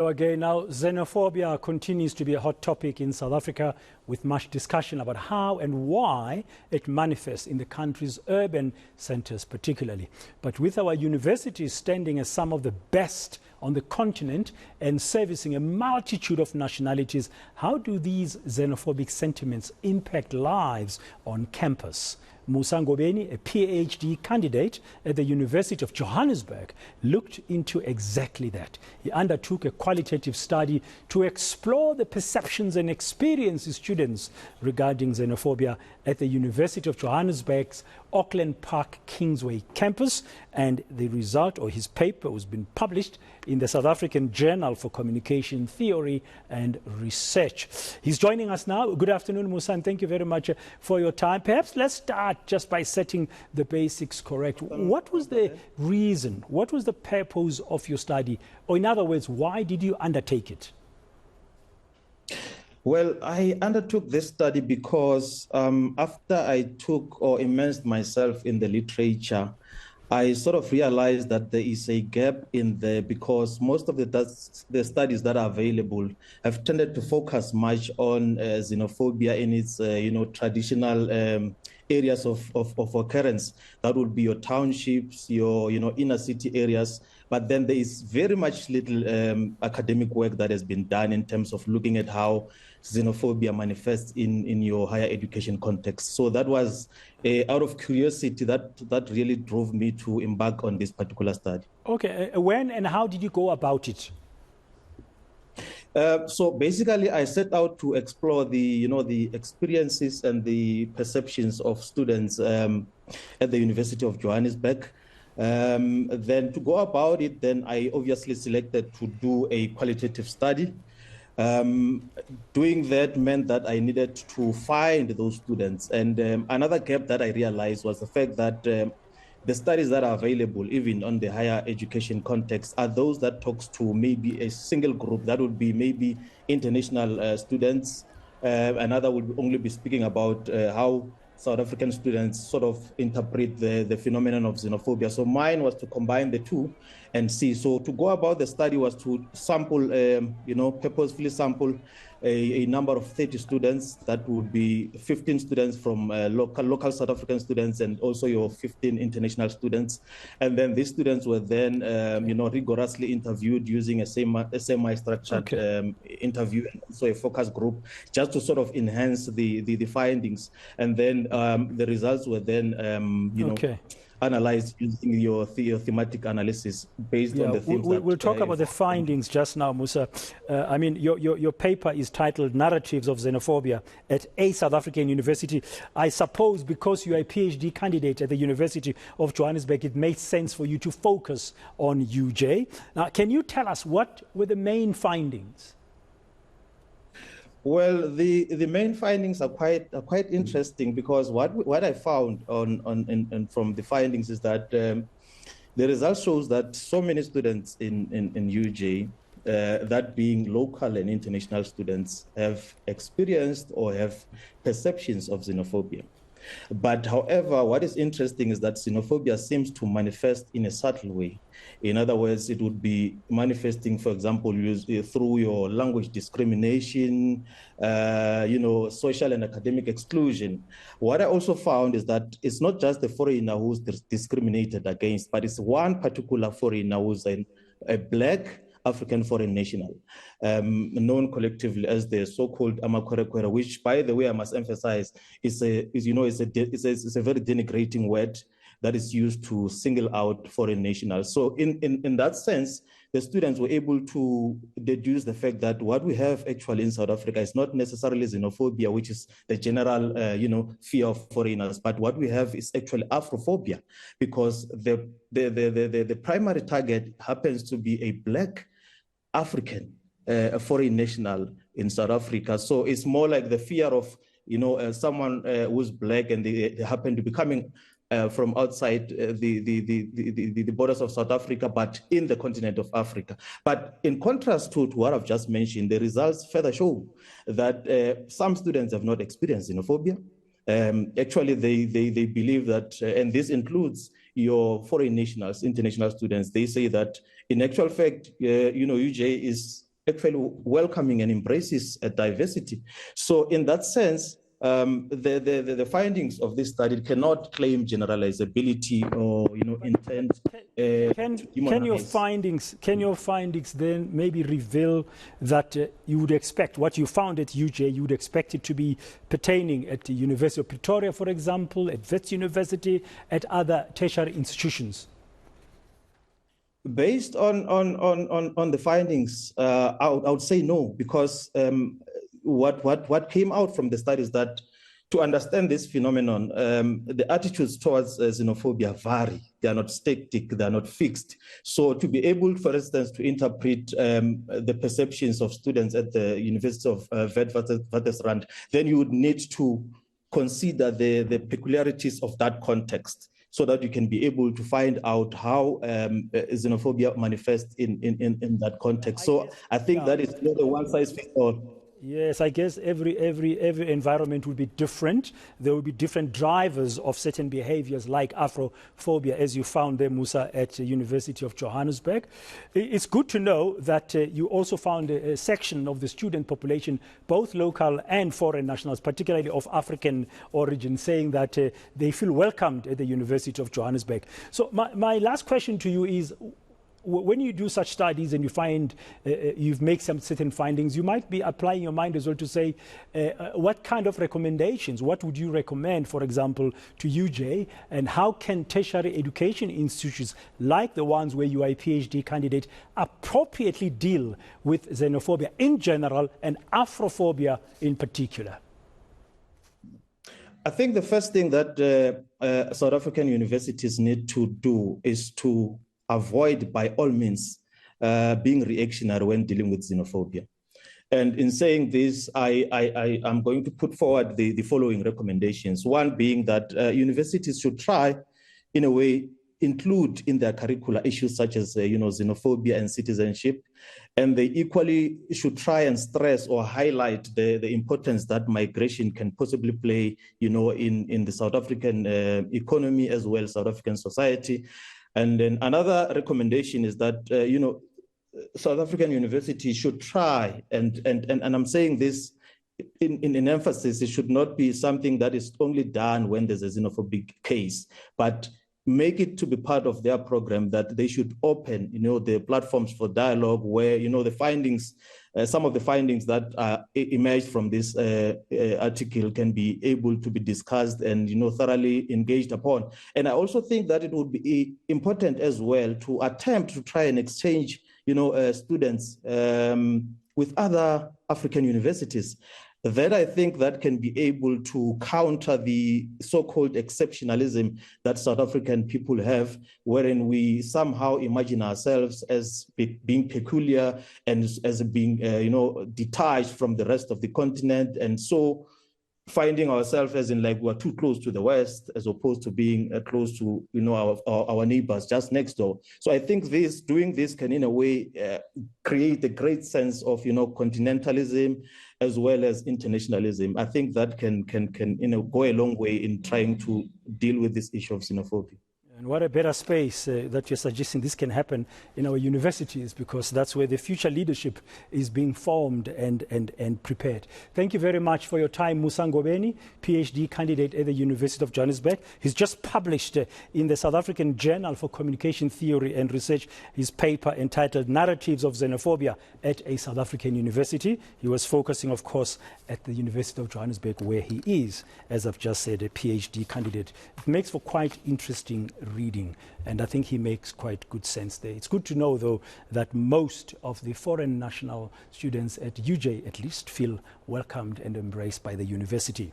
Again, now xenophobia continues to be a hot topic in South Africa, with much discussion about how and why it manifests in the country's urban centers particularly. But with our universities standing as some of the best on the continent and servicing a multitude of nationalities, how do these xenophobic sentiments impact lives on campus? Musa Ngobeni, a PhD candidate at the University of Johannesburg, looked into exactly that. He undertook a qualitative study to explore the perceptions and experiences students regarding xenophobia at the University of Johannesburg's Auckland Park Kingsway campus, and the result, or his paper, was been published in the South African Journal for Communication Theory and Research. He's joining us now. Good afternoon, Musa, and thank you very much for your time. Perhaps let's start just by setting the basics correct. What was the reason, what was the purpose of your study? Or in other words, why did you undertake it? Well, I undertook this study because after I took or immersed myself in the literature, I sort of realized that there is a gap in there, because most of the studies that are available have tended to focus much on xenophobia in its traditional areas of occurrence. That would be your townships, your inner city areas. But then there is very much little academic work that has been done in terms of looking at how xenophobia manifests in your higher education context. So that was out of curiosity that really drove me to embark on this particular study. Okay, when and how did you go about it? So basically, I set out to explore the experiences and the perceptions of students at the University of Johannesburg. Then to go about it, then I obviously selected to do a qualitative study. Doing that meant that I needed to find those students. And another gap that I realized was the fact that the studies that are available, even on the higher education context, are those that talks to maybe a single group. That would be maybe international students. Another would only be speaking about how South African students sort of interpret the phenomenon of xenophobia. So mine was to combine the two and see. So to go about the study was to sample, purposefully sample a number of 30 students. That would be 15 students from local South African students, and also your 15 international students. And then these students were then, rigorously interviewed using a semi-structured interview, and also a focus group, just to sort of enhance the findings. And then the results were then, analyzed using your thematic analysis based on the themes. We'll talk about the findings just now, Musa. I mean, your paper is titled Narratives of Xenophobia at a South African University. I suppose because you are a PhD candidate at the University of Johannesburg, it makes sense for you to focus on UJ. Now, can you tell us what were the main findings? Well, the main findings are quite interesting, because what I found from the findings is that the result shows that so many students in UJ, that being local and international students, have experienced or have perceptions of xenophobia. But however, what is interesting is that xenophobia seems to manifest in a subtle way. In other words, it would be manifesting, for example, through your language discrimination, social and academic exclusion. What I also found is that it's not just the foreigner who's discriminated against, but it's one particular foreigner who's a Black African foreign national, known collectively as the so-called Amakwerekwere, which, by the way, I must emphasize, is a very denigrating word that is used to single out foreign nationals. So in that sense, the students were able to deduce the fact that what we have actually in South Africa is not necessarily xenophobia, which is the general, fear of foreigners, but what we have is actually afrophobia, because the primary target happens to be a Black African, a foreign national in South Africa. So it's more like the fear of, someone who's Black and they happen to be coming from outside the borders of South Africa, but in the continent of Africa. But in contrast to what I've just mentioned, the results further show that some students have not experienced xenophobia. Actually, they believe that, and this includes your foreign nationals, international students, they say that in actual fact, UJ is actually welcoming and embraces diversity. So in that sense, the findings of this study cannot claim generalizability or intent. Can your findings then maybe reveal that you would expect what you found at UJ, you would expect it to be pertaining at the University of Pretoria, for example, at Wits University, at other tertiary institutions? Based on the findings, I would say no, because what came out from the study is that to understand this phenomenon, the attitudes towards xenophobia vary. They are not static, they are not fixed. So to be able, for instance, to interpret the perceptions of students at the University of Witwatersrand, then you would need to consider the peculiarities of that context, so that you can be able to find out how xenophobia manifests in that context. So I think that is not a one-size-fits-all. Yes, I guess every environment will be different. There will be different drivers of certain behaviors like afrophobia, as you found there, Musa, at the University of Johannesburg. It's good to know that you also found a section of the student population, both local and foreign nationals, particularly of African origin, saying that they feel welcomed at the University of Johannesburg. So my last question to you is, when you do such studies and you find you've made some certain findings, you might be applying your mind as well to say, what kind of recommendations, what would you recommend, for example, to UJ, and how can tertiary education institutions like the ones where you are a PhD candidate appropriately deal with xenophobia in general and afrophobia in particular? I think the first thing that South African universities need to do is to avoid, by all means, being reactionary when dealing with xenophobia. And in saying this, I am going to put forward the following recommendations. One being that universities should try, in a way, include in their curricula issues such as xenophobia and citizenship. And they equally should try and stress or highlight the importance that migration can possibly play, in the South African economy as well as South African society. And then another recommendation is that, South African universities should try, and I'm saying this in emphasis, it should not be something that is only done when there's a xenophobic case, but make it to be part of their program, that they should open, the platforms for dialogue where, the findings, some of the findings that emerged from this article can be able to be discussed and, thoroughly engaged upon. And I also think that it would be important as well to attempt to try and exchange, students with other African universities. That I think that can be able to counter the so-called exceptionalism that South African people have, wherein we somehow imagine ourselves as being peculiar and as being, detached from the rest of the continent. And so finding ourselves as in like we're too close to the West as opposed to being close to, our neighbors just next door. So I think doing this can in a way create a great sense of, continentalism as well as internationalism. I think that can go a long way in trying to deal with this issue of xenophobia. And what a better space that you're suggesting this can happen in our universities, because that's where the future leadership is being formed and prepared. Thank you very much for your time, Musa Ngobeni, PhD candidate at the University of Johannesburg. He's just published in the South African Journal for Communication Theory and Research his paper entitled Narratives of Xenophobia at a South African University. He was focusing, of course, at the University of Johannesburg, where he is, as I've just said, a PhD candidate. It makes for quite interesting reading, and I think he makes quite good sense there. It's good to know, though, that most of the foreign national students at UJ, at least, feel welcomed and embraced by the university.